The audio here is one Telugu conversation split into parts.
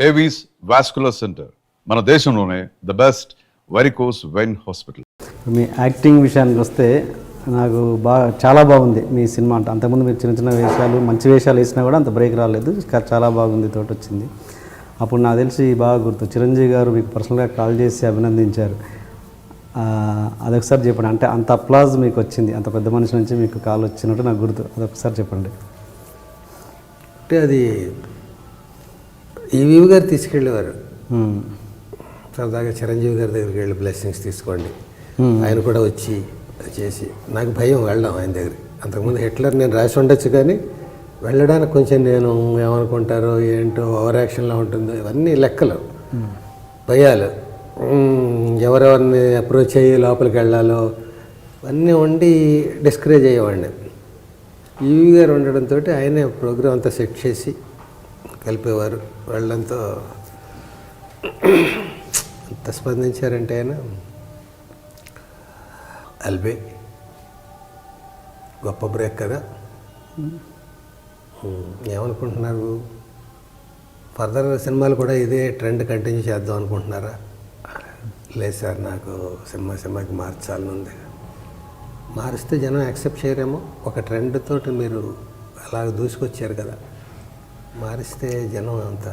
ఏవీస్ వాస్కులర్ సెంటర్ మన దేశంలోనే the best varicose vein hospital. Me acting విషయానికి వస్తే నాకు చాలా బాగుంది మీ సినిమా. అంటే అంతకుముందు మీరు చిన్న చిన్న వేషాలు మంచి వేషాలు వేసినా కూడా అంత బ్రేక్ రాలేదు, చాలా బాగుంది, తోటి వచ్చింది. అప్పుడు నాకు తెలిసి బాగా గుర్తు, చిరంజీవి గారు మీకు పర్సనల్గా కాల్ చేసి అభినందించారు. అదొకసారి చెప్పండి. అంటే అంత అప్లాజ్ మీకు వచ్చింది, అంత పెద్ద మనిషి నుంచి మీకు కాల్ వచ్చినట్టు నాకు గుర్తు, అదొకసారి చెప్పండి. అంటే అది ఈవీవి గారు తీసుకెళ్ళేవారు సరదాగా, చిరంజీవి గారి దగ్గరికి వెళ్ళి బ్లెస్సింగ్స్ తీసుకోండి. ఆయన కూడా వచ్చి చేసి, నాకు భయం వెళ్ళడం ఆయన దగ్గరికి. అంతకుముందు హిట్లర్ నేను రాసి ఉండొచ్చు, కానీ వెళ్ళడానికి కొంచెం నేను ఏమనుకుంటారో ఏంటో ఓవర్ యాక్షన్లా ఉంటుందో ఇవన్నీ లెక్కలు, భయాలు, ఎవరెవరిని అప్రోచ్ అయ్యి లోపలికి వెళ్ళాలో అన్నీ ఉండి డిస్కరేజ్ అయ్యేవాడిని. ఈవీ గారు ఉండడంతో ఆయనే ప్రోగ్రాం అంతా సెట్ చేసి కలిపేవారు. వాళ్ళంతా అంత స్పందించారంటే ఆయన ఎల్బీ గొప్ప బ్రేక్ కదా. ఏమనుకుంటున్నారు, ఫర్దర్ సినిమాలు కూడా ఇదే ట్రెండ్ కంటిన్యూ చేద్దాం అనుకుంటున్నారా? లేదు సార్, నాకు సినిమాకి మార్చాలని ఉంది. మారిస్తే జనం యాక్సెప్ట్ చేయరేమో. ఒక ట్రెండ్ తోటి మీరు అలా దూసుకొచ్చారు కదా, మారిస్తే జనం అంత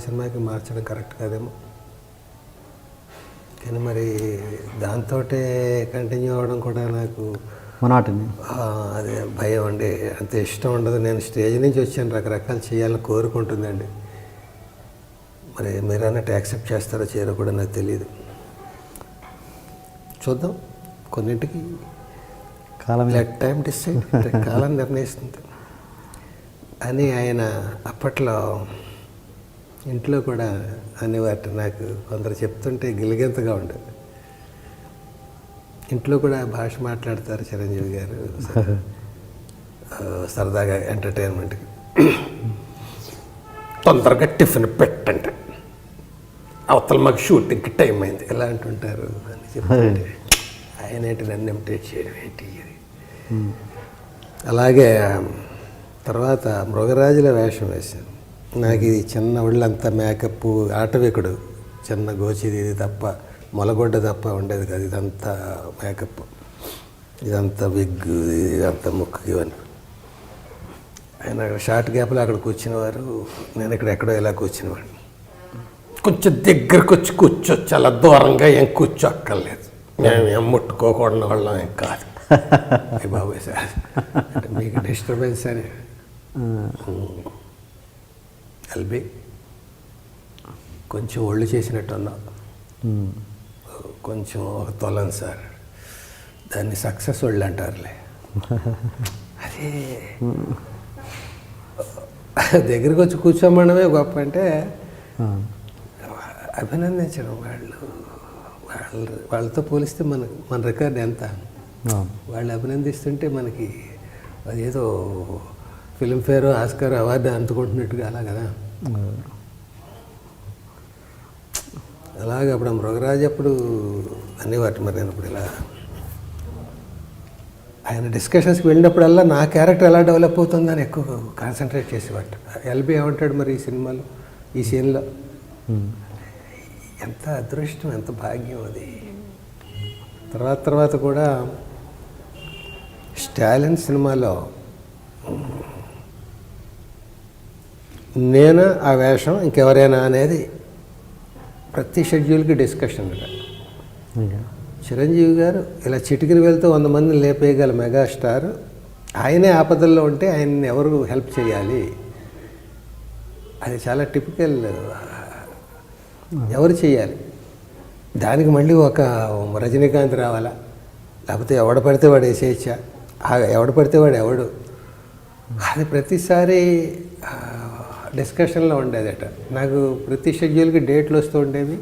సినిమాకి మార్చడం కరెక్ట్ కాదేమో. కానీ మరి దాంతో కంటిన్యూ అవ్వడం కూడా నాకు అదే భయం అండి, అంత ఇష్టం ఉండదు. నేను స్టేజ్ నుంచి వచ్చాను, రకరకాలు చేయాలని కోరుకుంటుందండి. మరి మీరు అన్నట్టు యాక్సెప్ట్ చేస్తారో చేయరో కూడా నాకు తెలియదు. చూద్దాం, కొన్నింటికి లెట్ టైం డిసైడ్, కాలం నిర్ణయిస్తుంది అని ఆయన అప్పట్లో ఇంట్లో కూడా అనేవారు. నాకు కొందరు చెప్తుంటే గిలిగెంతగా ఉండేది. ఇంట్లో కూడా భాష మాట్లాడతారు చిరంజీవి గారు సరదాగా ఎంటర్టైన్మెంట్కి. తొందరగా టిఫిన్ పెట్టండి, అవతల మాకు షూటింగ్కి టైం అయింది ఇలా అంటుంటారు అని చెప్తుంటే ఆయన ఏంటి నన్ను ఇమిటేట్ చేయడం ఏంటి అది. అలాగే తర్వాత మృగరాజుల వేషం వేశాను. నాకు ఇది చిన్న ఒళ్ళంతా మేకప్, ఆటవికుడు, చిన్న గోచిది ఇది తప్ప, మొలగొడ్డ తప్ప ఉండేది కాదు. ఇదంతా మేకప్, ఇదంతా విగ్, ఇదంతా ముక్కుకి ఇవన్నీ. ఆయన షార్ట్ గ్యాప్లో అక్కడ కూర్చునేవారు, నేను ఇక్కడ ఎక్కడో ఇలా కూర్చునేవాడిని. కొంచెం దగ్గరకు వచ్చి కూర్చోచ్చు, అలా దూరంగా ఏం కూర్చోక్కర్లేదు, మేము ఏం ముట్టుకోకూడని వాళ్ళం ఏం కాదు. బాబోయ్ సార్, అంటే మీకు డిస్టర్బెన్స్ అని. ఎల్బీ కొంచెం ఒళ్ళు చేసినట్టున్నావు, కొంచెం ఒక తొలం సార్, దాన్ని సక్సెస్ ఒళ్ళు అంటారులే. అదే దగ్గరికి వచ్చి కూర్చోమనమే గొప్ప అంటే అభినందించడం. వాళ్ళతో పోలిస్తే మన రికార్డ్ ఎంత, వాళ్ళు అభినందిస్తుంటే మనకి అదేదో ఫిల్మ్ఫేర్, ఆస్కార్ అవార్డు అందుకుంటున్నట్టుగా అలా కదా. అలాగే అప్పుడు మృగరాజు అప్పుడు అనేవాటి. మరి నేను ఇప్పుడు ఇలా ఆయన డిస్కషన్స్కి వెళ్ళినప్పుడల్లా నా క్యారెక్టర్ ఎలా డెవలప్ అవుతుందని ఎక్కువ కాన్సన్ట్రేట్ చేసేవాట. ఎల్బీ ఏమంటాడు మరి ఈ సినిమాలో, ఈ సీన్లో, ఎంత అదృష్టం, ఎంత భాగ్యం అది. తర్వాత కూడా స్టాలిన్ సినిమాలో నేను ఆ వేషం ఇంకెవరైనా అనేది ప్రతి షెడ్యూల్కి డిస్కషన్. చిరంజీవి గారు ఇలా చిటికిన వెళ్తూ 100 మందిని లేపేయగల మెగాస్టార్, ఆయనే ఆపదల్లో ఉంటే ఆయన్ని ఎవరు హెల్ప్ చేయాలి, అది చాలా టిపికల్. ఎవరు చేయాలి దానికి? మళ్ళీ ఒక రజనీకాంత్ రావాలా, లేకపోతే ఎవడ పడితే వాడు వేసేయచ్చా, ఎవడ పడితే వాడు ఎవడు, అది ప్రతిసారి డిస్కషన్లో ఉండేదట. నాకు ప్రతి షెడ్యూల్కి డేట్లు వస్తూ ఉండేవి.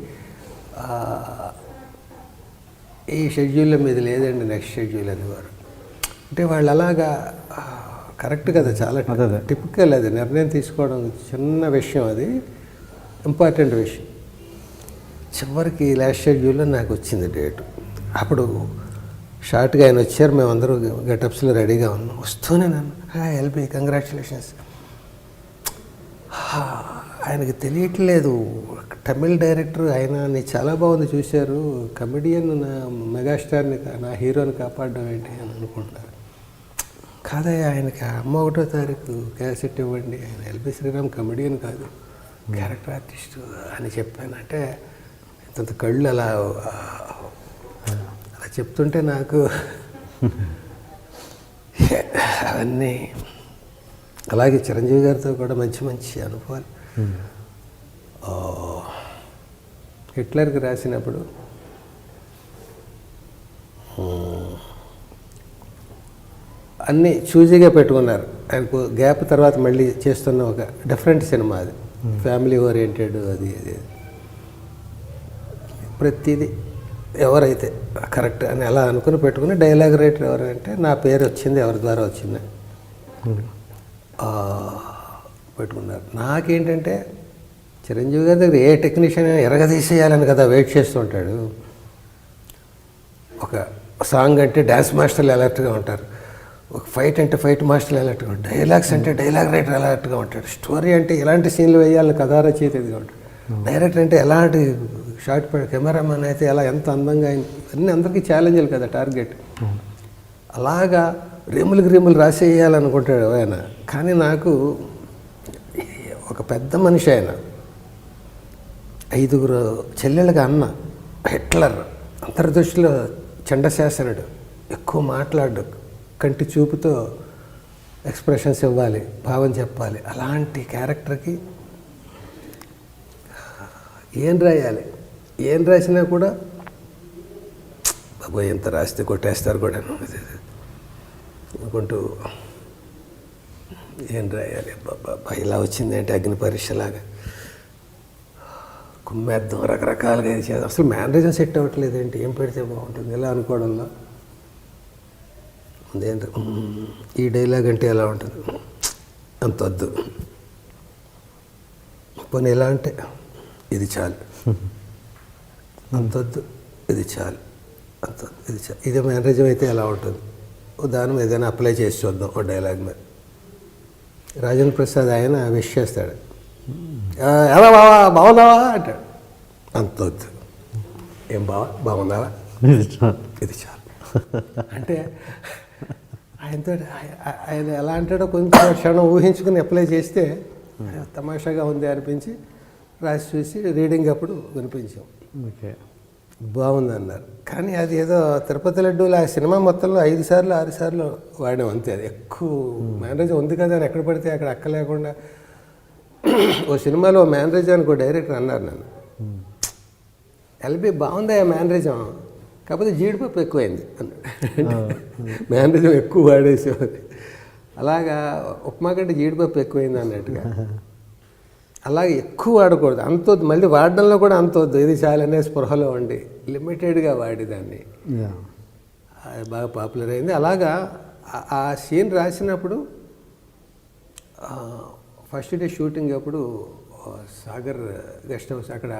ఈ షెడ్యూల్లో మీది లేదండి, నెక్స్ట్ షెడ్యూల్ అనేవారు. అంటే వాళ్ళు అలాగా కరెక్ట్ కదా, చాలా టిపికల్. అది నిర్ణయం తీసుకోవడం చిన్న విషయం, అది ఇంపార్టెంట్ విషయం. చివరికి లాస్ట్ షెడ్యూల్లో నాకు వచ్చింది డేటు. అప్పుడు షార్ట్గా ఆయన వచ్చారు, మేమందరూ గెటప్స్లో రెడీగా ఉన్నాం. వస్తూనే నన్ను ఎల్బీ కంగ్రాచులేషన్స్ ఆయనకి తెలియట్లేదు. తమిళ్ డైరెక్టర్ ఆయన "నీ చాలా బాగుంది చూశారు, కమెడియన్ నా మెగాస్టార్ని నా హీరోని కాపాడడం ఏంటి" అని అనుకుంటారు. కాదయ్యా, ఆయనకి అమ్మ 1వ తారీఖు క్యాసెట్ ఇవ్వండి, ఆయన ఎల్బి శ్రీరామ్ కమెడియన్ కాదు, క్యారెక్టర్ ఆర్టిస్టు అని చెప్పానంటే ఇంత కళ్ళు అలా చెప్తుంటే నాకు అవన్నీ. అలాగే చిరంజీవి గారితో కూడా మంచి మంచి అనుభవాలు. హిట్లర్కి రాసినప్పుడు అన్నీ చూజీగా పెట్టుకున్నారు. ఆయనకు గ్యాప్ తర్వాత మళ్ళీ చేస్తున్న ఒక డిఫరెంట్ సినిమా అది, ఫ్యామిలీ ఓరియంటెడ్. అది ప్రతిదీ ఎవరైతే కరెక్ట్ అని అలా అనుకుని పెట్టుకుని డైలాగ్ రైటర్ ఎవరంటే నా పేరు వచ్చింది, ఎవరి ద్వారా వచ్చింది పెట్టుకున్నారు. నాకేంటంటే చిరంజీవి గారి దగ్గర ఏ టెక్నీషియన్ ఎరగదీసేయాలని కదా వెయిట్ చేస్తూ ఉంటాడు. ఒక సాంగ్ అంటే డ్యాన్స్ మాస్టర్లు అలర్ట్గా ఉంటారు, ఒక ఫైట్ అంటే ఫైట్ మాస్టర్లు అలర్ట్గా ఉంటారు, డైలాగ్స్ అంటే డైలాగ్ రైటర్ అలర్ట్గా ఉంటాడు, స్టోరీ అంటే ఎలాంటి సీన్లు వేయాలని కథా రచయిత ఇదిగా ఉంటాడు, డైరెక్టర్ అంటే ఎలాంటి షార్ట్ కెమెరామెన్ అయితే ఎలా ఎంత అందంగా, అన్నీ అందరికీ ఛాలెంజ్లు కదా టార్గెట్. అలాగా రీములు రాసేయాలనుకుంటాడు ఆయన. కానీ నాకు ఒక పెద్ద మనిషి ఆయన, 5 చెల్లెళ్ళకి అన్న, హిట్లర్, అంతర్దృష్టిలో చండశాసనుడు, ఎక్కువ మాట్లాడు, కంటి చూపుతో ఎక్స్ప్రెషన్స్ ఇవ్వాలి, భావం చెప్పాలి. అలాంటి క్యారెక్టర్కి ఏం రాయాలి, ఏం రాసినా కూడా బాబోయ్ ఎంత రాస్తే కొట్టేస్తారు కూడా అనుకుంటూ ఏం రాయాలి, బాబా ఇలా వచ్చింది అంటే అగ్ని పరీక్షలాగా కుమ్మేద్దాం, రకరకాలుగా ఇది చేద్దాం. అసలు మేనరిజం సెట్ అవ్వట్లేదు ఏంటి, ఏం పెడితే బాగుంటుంది ఇలా అనుకోవడంలో ఏంటి, ఈ డైలాగ్ అంటే ఎలా ఉంటుంది, అంత వద్దు, పోనీ ఎలా అంటే ఇది చాలు, అంతొద్దు ఇది చాలు, అంత ఇది చాలు. ఇది మేనరిజం అయితే ఎలా ఉంటుంది, ఉదాహరణ ఏదైనా అప్లై చేసి చూద్దాం ఓ డైలాగ్ మీద. రాజేంద్ర ప్రసాద్ ఆయన విష్ చేస్తాడు, ఎలా బావా బాగున్నావా అంటాడు, అంత వద్దు, ఏం బావా బాగున్నావా, ఇది చాలు. అంటే ఆయనతో ఆయన ఎలా అంటాడో కొంచెం క్షణం ఊహించుకుని అప్లై చేస్తే తమాషాగా ఉంది అనిపించి రాసి చూసి రీడింగ్ అప్పుడు వినిపించాం. ఓకే, బాగుంది అన్నారు. కానీ అది ఏదో తిరుపతి లడ్డూలు ఆ సినిమా మొత్తంలో 5 సార్లు 6 సార్లు వాడాం అంతే. అది ఎక్కువ మేనరేజ్ ఉంది కదా అని ఎక్కడ పడితే అక్కడ అక్క లేకుండా. ఓ సినిమాలో మేనరేజ్ అని ఒక డైరెక్టర్ అన్నారు నన్ను, ఎల్బి బాగుందా మేనరేజం, కాకపోతే జీడిపప్పు ఎక్కువైంది అన్నాడు. మేనరేజం ఎక్కువ వాడేసేవాది, అలాగా ఉప్మా కంటే జీడిపప్పు ఎక్కువైంది అన్నట్టుగా. అలాగే ఎక్కువ వాడకూడదు, అంతొద్దు, మళ్ళీ వాడడంలో కూడా అంతొద్దు, ఇది చాలనే స్పృహలో ఉండి లిమిటెడ్గా వాడేదాన్ని. అది బాగా పాపులర్ అయింది. అలాగా ఆ సీన్ రాసినప్పుడు ఫస్ట్ డే షూటింగ్ అప్పుడు సాగర్ గెస్ట్ హౌస్ అక్కడ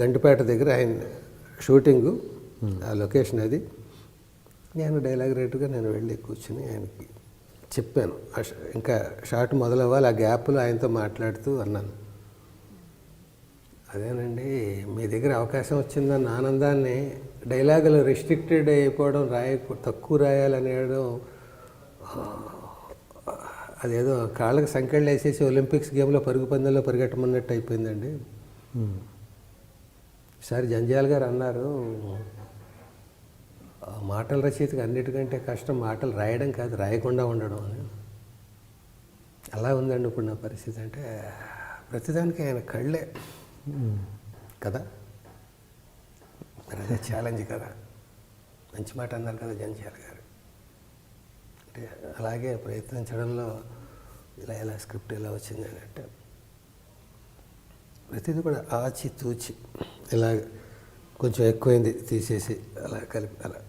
గంటిపేట దగ్గర ఆయన షూటింగు, ఆ లొకేషన్ అది. నేను డైలాగ్ రైటర్గా నేను వెళ్ళి కూర్చుని ఆయనకి చెప్పాను, ఇంకా షార్ట్ మొదలవ్వాలి, ఆ గ్యాప్లో ఆయనతో మాట్లాడుతూ అన్నాను, అదేనండి మీ దగ్గర అవకాశం వచ్చిందన్న ఆనందాన్ని డైలాగులు రెస్ట్రిక్టెడ్ అయిపోవడం, తక్కువ రాయాలనేయడం, అదేదో కాళ్ళకి సంకెళ్ళు వేసేసి ఒలింపిక్స్ గేమ్లో పరుగు పందెంలో పరిగెట్టమన్నట్టు అయిపోయిందండి. ఈసారి జంజాల్ గారు అన్నారు, మాటల రచయితకి అన్నిటికంటే కష్టం మాటలు రాయడం కాదు, రాయకుండా ఉండడం అని. అలా ఉందండి ఇప్పుడు నా పరిస్థితి. అంటే ప్రతిదానికి ఆయన కళ్ళే కదా, మరి అదే ఛాలెంజ్ కదా. మంచి మాట అన్నారు కదా జంజాల్ గారు. అంటే అలాగే ప్రయత్నించడంలో ఇలా స్క్రిప్ట్ ఎలా వచ్చింది అని అంటే ప్రతిదీ కూడా ఆచి తూచి ఇలా కొంచెం ఎక్కువైంది తీసేసి అలా కలిపి అలా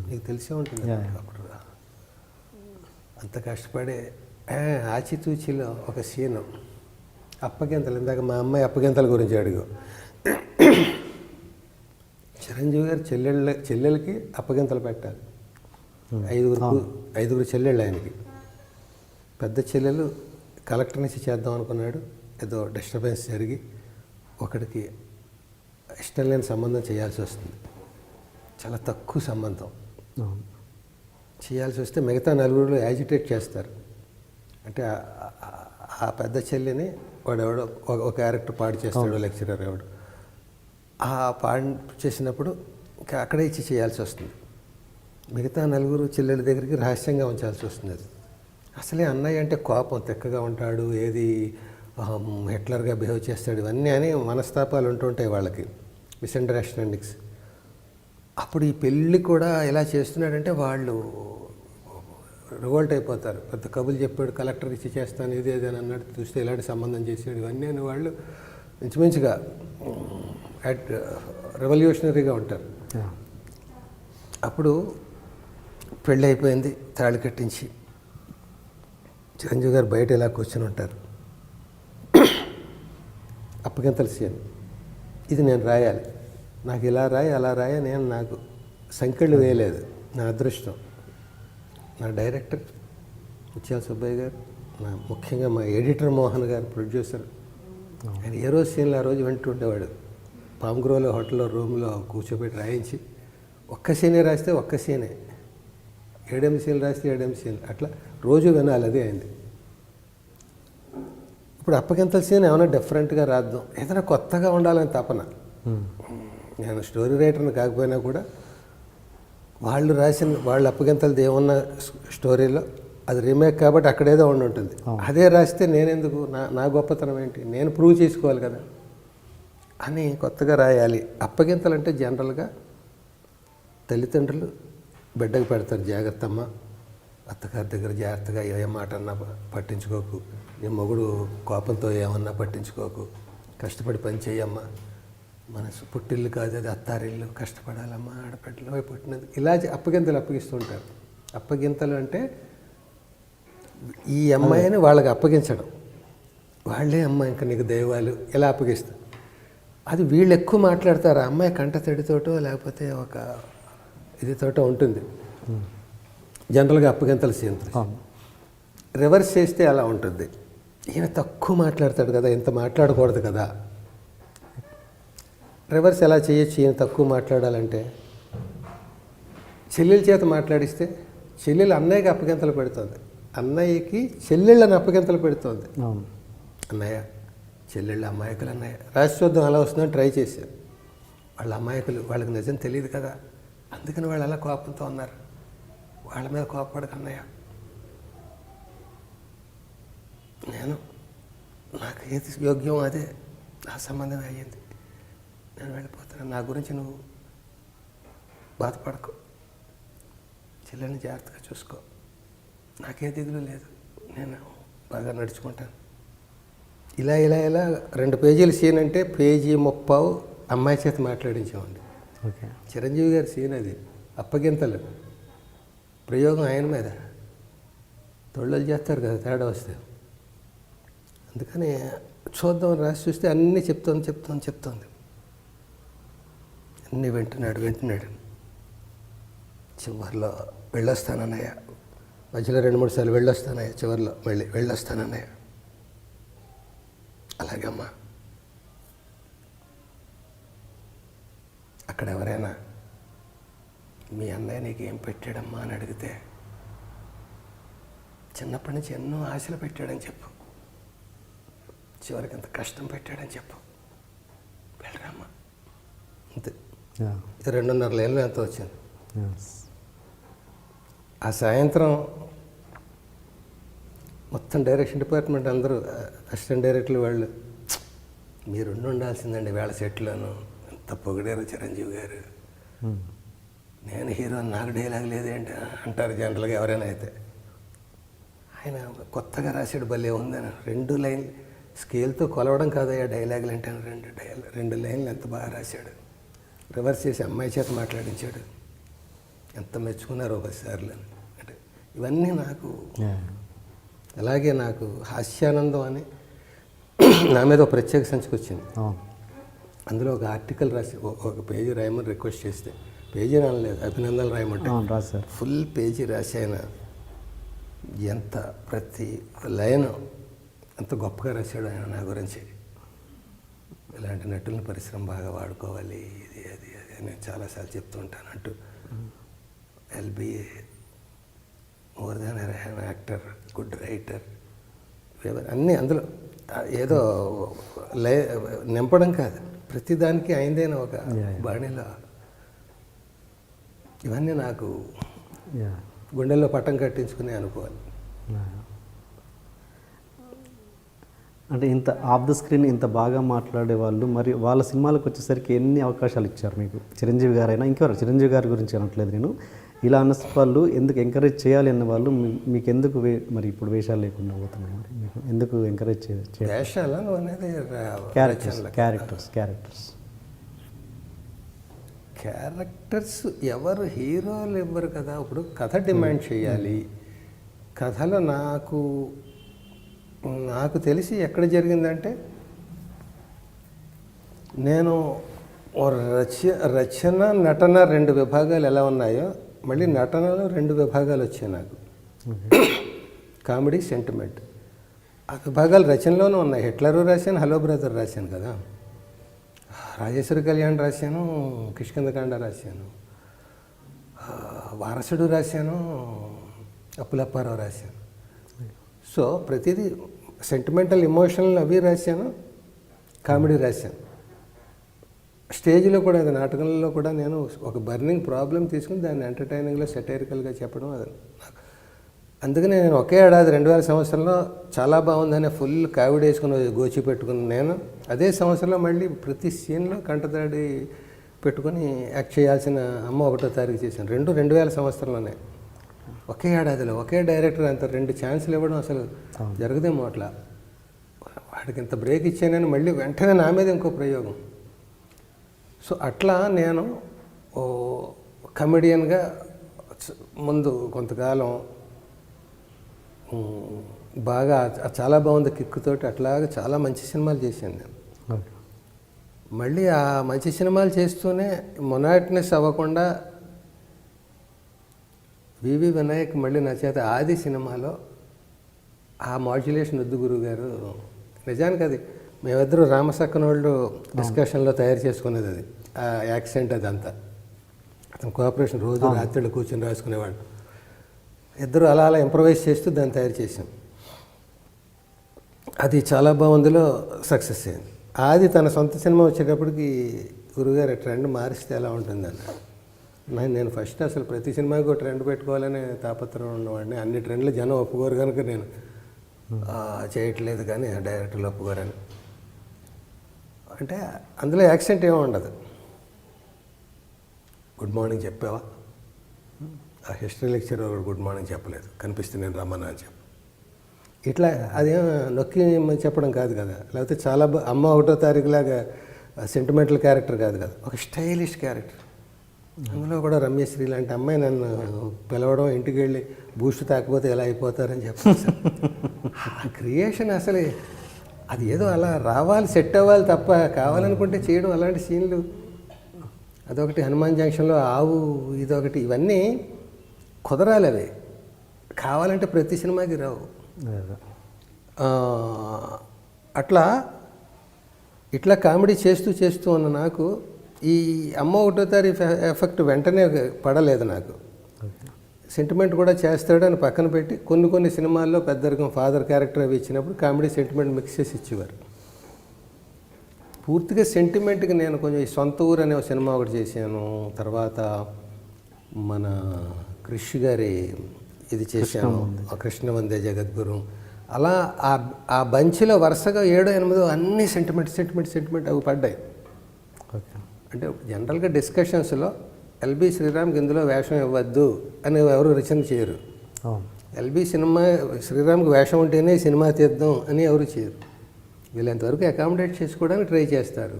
నీకు తెలిసే ఉంటుంది అప్పుడు అంత కష్టపడి. ఆచితూచిలో ఒక సీను అప్పగింతలు, ఇందాక మా అమ్మాయి అప్పగింతల గురించి అడుగు. చిరంజీవి గారు చెల్లెలకి అప్పగింతలు పెట్టాలి, 5 చెల్లెళ్ళు ఆయనకి. పెద్ద చెల్లెలు కలెక్టర్ నుంచి చేద్దాం అనుకున్నాడు, ఏదో డిస్టర్బెన్స్ జరిగి ఒకడికి ఇష్టం లేని సంబంధం చేయాల్సి వస్తుంది. చాలా తక్కువ సంబంధం అవును. చేయాల్సి వస్తే మిగతా నలుగురు యాజిటేట్ చేస్తారు. అంటే ఆ పెద్ద చెల్లిని వాడెవడో ఒక క్యారెక్టర్ పాడు చేస్తాడు, లెక్చరర్ ఎవడు. ఆ పాడు చేసినప్పుడు ఇంకా అక్కడే ఇచ్చి చేయాల్సి వస్తుంది. మిగతా నలుగురు చెల్లెల దగ్గరికి రహస్యంగా ఉంచాల్సి వస్తుంది. అది అసలే అన్నయ్య అంటే కోపం, తెక్కగా ఉంటాడు, ఏది హిట్లర్గా బిహేవ్ చేస్తాడు, ఇవన్నీ అని మనస్తాపాలు ఉంటుంటాయి వాళ్ళకి, మిస్అండర్స్టాండింగ్స్. అప్పుడు ఈ పెళ్ళి కూడా ఎలా చేస్తున్నాడంటే వాళ్ళు రివోల్ట్ అయిపోతారు. పెద్ద కబులు చెప్పాడు, కలెక్టర్ ఇచ్చి చేస్తాను, ఇది అని అన్నాడు, చూస్తే ఇలాంటి సంబంధం చేసాడు, ఇవన్నీ అని వాళ్ళు ఇంచుమించుగా రెవల్యూషనరీగా ఉంటారు. అప్పుడు పెళ్ళి అయిపోయింది, తాళి కట్టించి చిరంజీవి గారు బయట ఇలా కూర్చొని ఉంటారు. అప్పగింతల సీన్ ఇది నేను రాయాలి, నాకు ఇలా రాయి అలా రాయి, నేను నాకు సంఖ్యలు వేయలేదు, నా అదృష్టం. నా డైరెక్టర్ ముత్యాల సుబ్బయ్య గారు, నా ముఖ్యంగా మా ఎడిటర్ మోహన్ గారు, ప్రొడ్యూసర్, ఆయన ఏ రోజు సీన్లు ఆ రోజు వింటుండేవాడు. పామ్గ్రోలో హోటల్లో రూమ్లో కూర్చోబెట్టి రాయించి ఒక్క సీనే రాస్తే ఒక్క సీనే, 7 సీన్లు రాస్తే 7 సీన్లు, అట్లా రోజు వినాలి. అది అయింది. ఇప్పుడు అప్పగింతల సీన్ ఏమైనా డిఫరెంట్గా రాద్దాం, ఏదైనా కొత్తగా ఉండాలని తపన. నేను స్టోరీ రైటర్ని కాకపోయినా కూడా వాళ్ళు రాసిన వాళ్ళు అప్పగింతలది ఏమన్నా స్టోరీలో అది రీమేక్ కాబట్టి అక్కడేదో ఉండి ఉంటుంది. అదే రాస్తే నేనెందుకు, నా గొప్పతనం ఏంటి, నేను ప్రూవ్ చేసుకోవాలి కదా అని కొత్తగా రాయాలి. అప్పగింతలు అంటే జనరల్గా తల్లిదండ్రులు బిడ్డకు పెడతారు, జాగ్రత్త అమ్మ, అత్తగారి దగ్గర జాగ్రత్తగా ఏ మాట అన్నా పట్టించుకోకు, నీ మొగుడు కోపంతో ఏమన్నా పట్టించుకోకు, కష్టపడి పని చేయమ్మా, మన పుట్టిల్లు కాదు అది అత్తారిల్లు, కష్టపడాలమ్మా, ఆడపిల్లలు పుట్టినది, ఇలా అప్పగింతలు అప్పగిస్తుంటారు. అప్పగింతలు అంటే ఈ అమ్మాయిని వాళ్ళకి అప్పగించడం, వాళ్ళే అమ్మ ఇంకా నీకు దైవాలు ఇలా అప్పగిస్తారు. అది వీళ్ళు ఎక్కువ మాట్లాడతారు. ఆ అమ్మాయి కంట తడితోటో లేకపోతే ఒక ఇదితోటో ఉంటుంది జనరల్గా అప్పగింతల సీన్. రివర్స్ చేస్తే అలా ఉంటుంది. ఈయన తక్కువ మాట్లాడతాడు కదా, ఇంత మాట్లాడకూడదు కదా. రివర్స్ ఎలా చేయొచ్చు, ఈయన తక్కువ మాట్లాడాలంటే చెల్లెల చేత మాట్లాడిస్తే చెల్లెలు అన్నయ్యకి అప్పగింతలు పెడుతుంది, అన్నయ్యకి చెల్లెళ్ళని అప్పగింతలు పెడుతుంది. అన్నయ్య చెల్లెళ్ళు అమాయకులు, అన్నయ్య రాసి చూద్దాం అలా వస్తుందని ట్రై చేశారు. వాళ్ళ అమాయకులు, వాళ్ళకి నిజం తెలియదు కదా, అందుకని వాళ్ళు అలా కోపంతో ఉన్నారు. వాళ్ళ మీద కోపపడక అన్నయ్య, నేను నాకు ఏది యోగ్యం అదే నా సంబంధం అయ్యింది, నేను వెళ్ళిపోతాను, నా గురించి నువ్వు బాధపడకు, చెల్లెని జాగ్రత్తగా చూసుకో, నాకే దిగులు లేదు, నేను బాగా నడుచుకుంటాను. ఇలా ఇలా ఇలా 2 పేజీల సీన్ అంటే 1.30 పేజీ అమ్మాయి చేత మాట్లాడించామండి. ఓకే. చిరంజీవి గారి సీన్ అది, అప్పగింతలు ప్రయోగం ఆయన మీద, తొళ్ళలు చేస్తారు కదా తేడా వస్తే. అందుకని చూద్దాం రాసి చూస్తే అన్నీ చెప్తోంది. అన్నీ వింటున్నాడు. చివరిలో వెళ్ళొస్తానన్నయ్య, మధ్యలో 2-3 సార్లు వెళ్ళొస్తానయ్య, చివరిలో మళ్ళీ వెళ్ళొస్తానన్నయ్య. అలాగే అమ్మా, అక్కడ ఎవరైనా మీ అన్నయ్య నీకు ఏం పెట్టాడమ్మా అని అడిగితే చిన్నప్పటి నుంచి ఎన్నో ఆశలు పెట్టాడని చెప్పు, చివరికి ఎంత కష్టం పెట్టాడని చెప్పు, వెళ్ళరామ్మా, అంతే. 2.5 ఏళ్ళు ఎంత వచ్చింది. ఆ సాయంత్రం మొత్తం డైరెక్షన్ డిపార్ట్మెంట్ అందరూ, అసిస్టెంట్ డైరెక్టర్లు వాళ్ళు, మీరు ఉండాల్సిందండి వేళ సెట్లోను, ఎంత పొగిడారు చిరంజీవి గారు, నేను హీరో నాకు డైలాగ్ లేదేంటి అంటారు జనరల్గా ఎవరైనా అయితే. ఆయన కొత్తగా రాసాడు, భలే ఉందని 2 లైన్లు స్కేల్తో కొలవడం కాదయ్యా డైలాగులు అంటే, 2 లైన్లు ఎంత బాగా రాశాడు. రివర్స్ చేసి అమ్మాయి చేత మాట్లాడించాడు, ఎంత మెచ్చుకున్నారో 10 సార్లు అంటే. ఇవన్నీ నాకు అలాగే నాకు హాస్యానందం అని నా మీద ఒక ప్రత్యేక సంచిక వచ్చింది. అందులో ఒక ఆర్టికల్ రాసి 1 పేజీ రాయమని రిక్వెస్ట్ చేస్తే, పేజీ రాయలేదు, అభినందనలు రాయమంటే ఫుల్ పేజీ రాసి ఆయన ఎంత ప్రతి లైన్ అంత గొప్పగా రాశాడు ఆయన నా గురించి. ఇలాంటి నటులను పరిశ్రమ బాగా వాడుకోవాలి, ఇది అది అది అని చాలాసార్లు చెప్తూ ఉంటాను అంటూ. LB more than actor, good writer, అన్నీ అందులో ఏదో నింపడం కాదు, ప్రతిదానికి అయిందైన ఒక బాణీలో. ఇవన్నీ నాకు గుండెల్లో పట్టం కట్టించుకునే అనుకోవాలి. అంటే ఇంత ఆఫ్ ద స్క్రీన్ ఇంత బాగా మాట్లాడే వాళ్ళు మరి వాళ్ళ సినిమాలకు వచ్చేసరికి ఎన్ని అవకాశాలు ఇచ్చారు మీకు? చిరంజీవి గారైనా ఇంకెవరు, చిరంజీవి గారి గురించి అనట్లేదు నేను, ఇలా అన్న వాళ్ళు ఎందుకు ఎంకరేజ్ చేయాలి అన్న వాళ్ళు మీకు ఎందుకు మరి ఇప్పుడు వేషాలు లేకుండా పోతున్నాయి? మరి మీకు ఎందుకు ఎంకరేజ్ చేయాలి? వేషాలు అనేది క్యారెక్టర్స్ ఎవరు హీరోలు ఇవ్వరు కదా. ఇప్పుడు కథ డిమాండ్ చేయాలి. కథలో నాకు తెలిసి ఎక్కడ జరిగిందంటే, నేను రచన నటన 2 విభాగాలు ఎలా ఉన్నాయో మళ్ళీ నటనలో 2 విభాగాలు వచ్చాయి నాకు. Comedy, sentiment. ఆ విభాగాలు రచనలోనూ ఉన్నాయి. హిట్లరు రాశాను, హలో బ్రదర్ రాశాను కదా, రాజేశ్వరి కళ్యాణ్ రాశాను, కిష్కింధకాండ రాశాను, వారసుడు రాశాను, అప్పులప్పారావు రాశాను. సో ప్రతిదీ సెంటిమెంటల్, ఎమోషనల్ అవి రాశాను, కామెడీ రాశాను. స్టేజ్లో కూడా, అది నాటకంలో కూడా నేను ఒక బర్నింగ్ ప్రాబ్లం తీసుకుని దాన్ని ఎంటర్టైనింగ్లో సెటైరికల్గా చెప్పడం అది నాకు. అందుకనే నేను ఒకే ఏడాది 2000 సంవత్సరంలో చాలా బాగుందని ఫుల్ కావిడి వేసుకుని గోచి పెట్టుకుని నేను అదే సంవత్సరంలో మళ్ళీ ప్రతి సీన్లో కంటదాడి పెట్టుకొని యాక్ట్ చేయాల్సిన అమ్మ 1వ తారీఖు చేశాను. 2000 సంవత్సరంలోనే ఒకే ఏడాదిలో ఒకే డైరెక్టర్ అంత 2 ఛాన్సులు ఇవ్వడం అసలు జరగదేమో. అట్లా వాడికి ఇంత బ్రేక్ ఇచ్చానని మళ్ళీ వెంటనే నా మీద ఇంకో ప్రయోగం. సో అట్లా నేను కమెడియన్గా ముందు కొంతకాలం బాగా చాలా బాగుంది కిక్కుతోటి అట్లాగా చాలా మంచి సినిమాలు చేశాను నేను. మళ్ళీ ఆ మంచి సినిమాలు చేస్తూనే మొనాటినెస్ అవ్వకుండా వివి వినాయక్ మళ్ళీ నా చేత ఆది సినిమాలో ఆ మాడ్యులేషన్ వద్దు గురువు గారు, నిజానికి అది మేమిద్దరూ రామసక్కనోళ్ళు డిస్కషన్లో తయారు చేసుకునేది, అది ఆ యాక్సెంట్ అదంతా. అతను కోఆపరేషన్ రోజు రాత్రిళ్ళు కూర్చొని రాసుకునేవాడు. ఇద్దరు అలా అలా ఇంప్రవైజ్ చేస్తూ దాన్ని తయారు చేశాం. అది చాలా బాగుందిలో సక్సెస్ అయింది. ఆది తన సొంత సినిమా వచ్చేటప్పటికి గురుగారు ట్రెండ్ మారిస్తే ఎలా ఉంటుందన్న. నేను ఫస్ట్ అసలు ప్రతి సినిమాకి ఒక ట్రెండ్ పెట్టుకోవాలనే తాపత్రం ఉన్నవాడిని. అన్ని ట్రెండ్లు జనం ఒప్పుకోరు కనుక నేను చేయట్లేదు, కానీ డైరెక్టర్లు ఒప్పుకోరని. అంటే అందులో యాక్సెంట్ ఏమీ ఉండదు. గుడ్ మార్నింగ్ చెప్పావా, ఆ హిస్టరీ లెక్చర్ ఒకటి గుడ్ మార్నింగ్ చెప్పలేదు, కనిపిస్తే నేను రమ్మన్నా అని చెప్పు. ఇట్లా అదేం నొక్కి చెప్పడం కాదు కదా. లేకపోతే చాలా అమ్మ 1వ తారీఖులాగా సెంటిమెంటల్ క్యారెక్టర్ కాదు కదా, ఒక స్టైలిష్ క్యారెక్టర్. అందులో కూడా రమ్యశ్రీ లాంటి అమ్మాయి నన్ను పిలవడం, ఇంటికి వెళ్ళి బూస్ట్ తాకపోతే ఎలా అయిపోతారని చెప్పాను. ఆ క్రియేషన్ అసలు అది ఏదో అలా రావాలి, సెట్ అవ్వాలి తప్ప కావాలనుకుంటే చేయడం అలాంటి సీన్లు. అదొకటి హనుమాన్ జంక్షన్లో ఆవు, ఇదొకటి, ఇవన్నీ కుదరాలి. అవి కావాలంటే ప్రతి సినిమాకి రావు. అట్లా ఇట్లా కామెడీ చేస్తూ ఉన్న నాకు ఈ అమ్మ 1వ తారీఖు ఎఫెక్ట్ వెంటనే పడలేదు నాకు. సెంటిమెంట్ కూడా చేస్తాడు అని పక్కన పెట్టి కొన్ని సినిమాల్లో పెద్దరికం ఫాదర్ క్యారెక్టర్ అవి ఇచ్చినప్పుడు కామెడీ సెంటిమెంట్ మిక్స్ చేసి ఇచ్చేవారు. పూర్తిగా సెంటిమెంట్కి నేను కొంచెం సొంత ఊరు అనే ఒక సినిమా ఒకటి చేశాను. తర్వాత మన క్రిష్ గారి ఇది చేశాను, కృష్ణ వందే జగద్గురు. అలా ఆ బంచ్లో వరుసగా 7, 8 అన్ని సెంటిమెంట్ అవి పడ్డాయి. అంటే జనరల్గా డిస్కషన్స్లో ఎల్బి శ్రీరామ్కి ఇందులో వేషం ఇవ్వద్దు అని ఎవరు రచన చేయరు. ఎల్బి శ్రీరామ్కి వేషం ఉంటేనే సినిమా తీద్దాం అని ఎవరు చేయరు. వీళ్ళంతవరకు అకామిడేట్ చేసుకోవడానికి ట్రై చేస్తారు.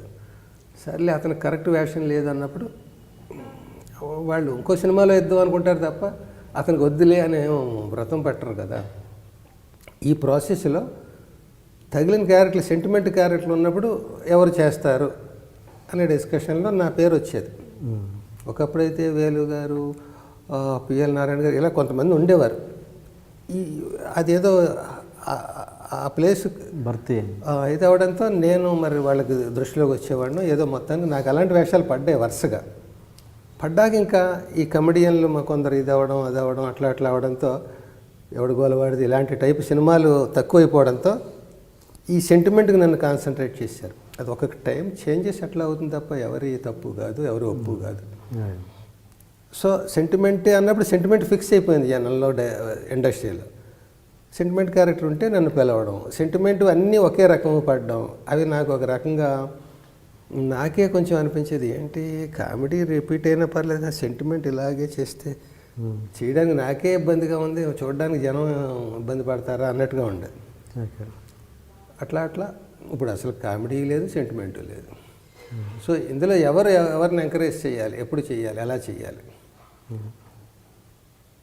సర్లే అతనికి కరెక్ట్ వేషం లేదన్నప్పుడు వాళ్ళు ఇంకో సినిమాలో ఇద్దాం అనుకుంటారు తప్ప అతనికి వద్దులే అని వ్రతం పట్టరు కదా. ఈ ప్రాసెస్లో తగిలిన క్యారెక్టర్లు, సెంటిమెంట్ క్యారెక్టర్లు ఉన్నప్పుడు ఎవరు చేస్తారు అనే డిస్కషన్లో నా పేరు వచ్చేది. ఒకప్పుడైతే వేలు గారు, పిఎల్ నారాయణ గారు ఇలా కొంతమంది ఉండేవారు. అదేదో ఆ ప్లేస్ భర్తీ ఇది అవడంతో నేను మరి వాళ్ళకి దృష్టిలోకి వచ్చేవాడిని. ఏదో మొత్తానికి నాకు అలాంటి వేషాలు పడ్డాయి వరుసగా. పడ్డాక ఇంకా ఈ కమెడియన్లు మా కొందరు ఇది అవ్వడం అది అవ్వడం అట్లా అట్లా అవడంతో ఎవడు గోలవాడిది ఇలాంటి టైపు సినిమాలు తక్కువైపోవడంతో ఈ సెంటిమెంట్కి నన్ను కాన్సన్ట్రేట్ చేశారు. అది ఒక్కొక్క టైం చేంజెస్ అట్లా అవుతుంది తప్ప ఎవరి తప్పు కాదు, ఎవరి ఒప్పు కాదు. సో సెంటిమెంట్ అన్నప్పుడు సెంటిమెంట్ ఫిక్స్ అయిపోయింది జనంలో, ఇండస్ట్రీలో. సెంటిమెంట్ క్యారెక్టర్ ఉంటే నన్ను పిలవడం, సెంటిమెంట్ అన్నీ ఒకే రకం పడడం, అవి నాకు ఒక రకంగా నాకే కొంచెం అనిపించేది, ఏంటి కామెడీ రిపీట్ అయినా పర్లేదు, సెంటిమెంట్ ఇలాగే చేస్తే చేయడానికి నాకే ఇబ్బందిగా ఉంది, చూడడానికి జనం ఇబ్బంది పడతారా అన్నట్టుగా ఉండేది. అట్లా అట్లా ఇప్పుడు అసలు కామెడీ లేదు, సెంటిమెంటు లేదు. సో ఇందులో ఎవరిని ఎంకరేజ్ చేయాలి, ఎప్పుడు చేయాలి, ఎలా చేయాలి,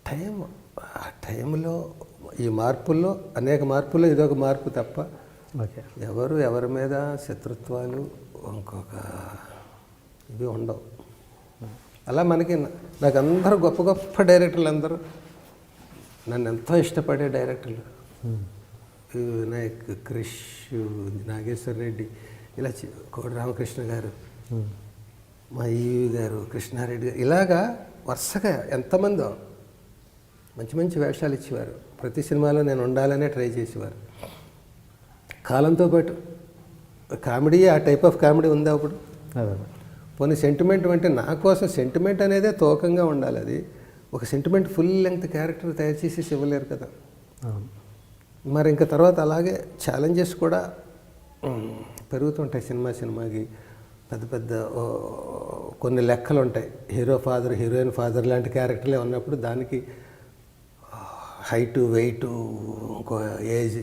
టైం ఆ టైంలో ఈ మార్పుల్లో అనేక మార్పుల్లో ఇదొక మార్పు తప్ప ఎవరి మీద శత్రుత్వాలు ఇంకొక ఇవి ఉండవు. అలా నాకు అందరూ గొప్ప గొప్ప డైరెక్టర్లు అందరూ నన్ను ఎంతో ఇష్టపడే డైరెక్టర్లు, వినాయక్, క్రిష్, నాగేశ్వర రెడ్డి, ఇలా కోడి రామకృష్ణ గారు, మా ఈవి గారు, కృష్ణారెడ్డి గారు, ఇలాగా వరుసగా ఎంతమందో మంచి మంచి వేషాలు ఇచ్చేవారు. ప్రతి సినిమాలో నేను ఉండాలనే ట్రై చేసేవారు. కాలంతో పాటు కామెడీ, ఆ టైప్ ఆఫ్ కామెడీ ఉందా అప్పుడు? పోనీ సెంటిమెంట్ అంటే నా కోసం సెంటిమెంట్ అనేదే తోకంగా ఉండాలి. అది ఒక సెంటిమెంట్ ఫుల్ లెంగ్త్ క్యారెక్టర్ తయారు చేసి ఇవ్వలేరు కదా. మరి ఇంకా తర్వాత అలాగే ఛాలెంజెస్ కూడా పెరుగుతుంటాయి. సినిమాకి పెద్ద పెద్ద కొన్ని లెక్కలు ఉంటాయి. హీరో ఫాదర్, హీరోయిన్ ఫాదర్ లాంటి క్యారెక్టర్లే ఉన్నప్పుడు దానికి హైటు, వెయిటు, ఇంకో ఏజ్